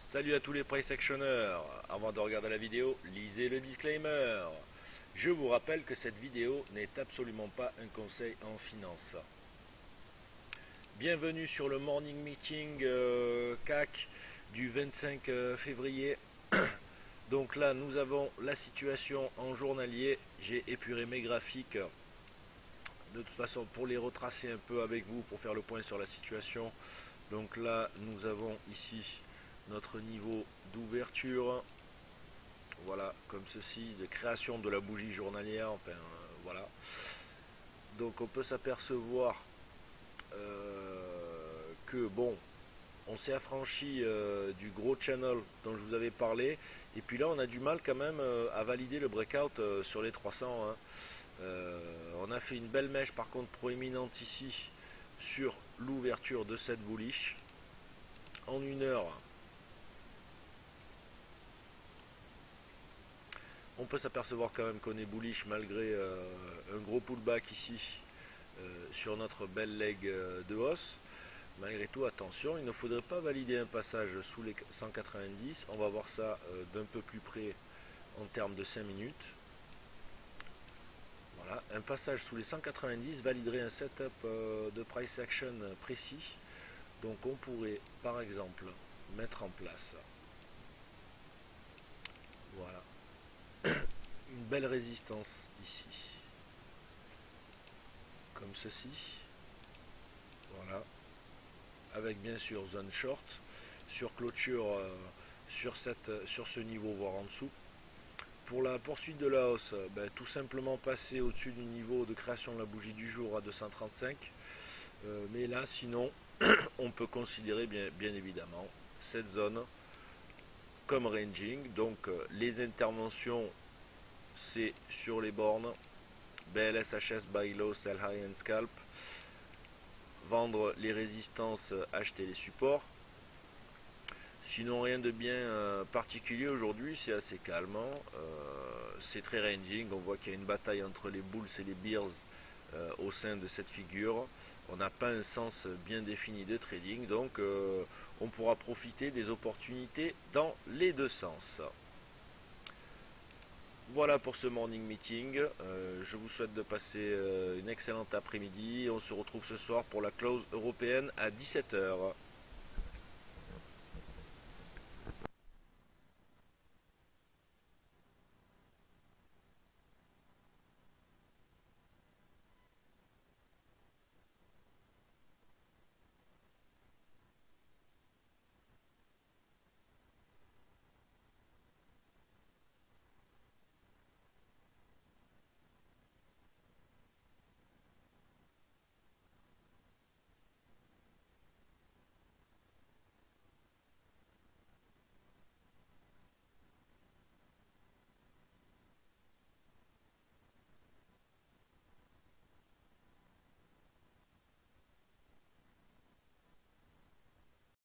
Salut à tous les price actionneurs. Avant de regarder la vidéo, lisez le disclaimer. Je vous rappelle que cette vidéo n'est absolument pas un conseil en finance. Bienvenue sur le morning meeting CAC du 25 février. Donc là, nous avons la situation en journalier. J'ai épuré mes graphiques de toute façon pour les retracer un peu avec vous, pour faire le point sur la situation. Donc là, nous avons ici notre niveau d'ouverture, voilà, comme ceci, de création de la bougie journalière, enfin voilà. Donc on peut s'apercevoir que bon, on s'est affranchi du gros channel dont je vous avais parlé, et puis là on a du mal quand même à valider le breakout sur les 300, hein. On a fait une belle mèche par contre proéminente ici sur l'ouverture de cette bullish en une heure. On peut s'apercevoir quand même qu'on est bullish malgré un gros pullback ici sur notre belle leg de hausse. Malgré tout, attention, il ne faudrait pas valider un passage sous les 190. On va voir ça d'un peu plus près en termes de 5 minutes. Voilà, un passage sous les 190 validerait un setup de price action précis. Donc on pourrait par exemple mettre en place, voilà, une belle résistance ici, comme ceci, voilà, avec bien sûr zone short, sur clôture sur ce niveau, voire en dessous. Pour la poursuite de la hausse, tout simplement passer au-dessus du niveau de création de la bougie du jour à 235. Mais là, sinon, on peut considérer bien évidemment cette zone comme ranging. Donc les interventions, c'est sur les bornes BLS, HS, buy low, sell high and scalp. Vendre les résistances, acheter les supports. Sinon rien de bien particulier aujourd'hui, c'est assez calme, c'est très ranging. On voit qu'il y a une bataille entre les bulls et les bears au sein de cette figure. On n'a pas un sens bien défini de trading, donc on pourra profiter des opportunités dans les deux sens. Voilà pour ce morning meeting. Je vous souhaite de passer une excellente après-midi. On se retrouve ce soir pour la close européenne à 17 h.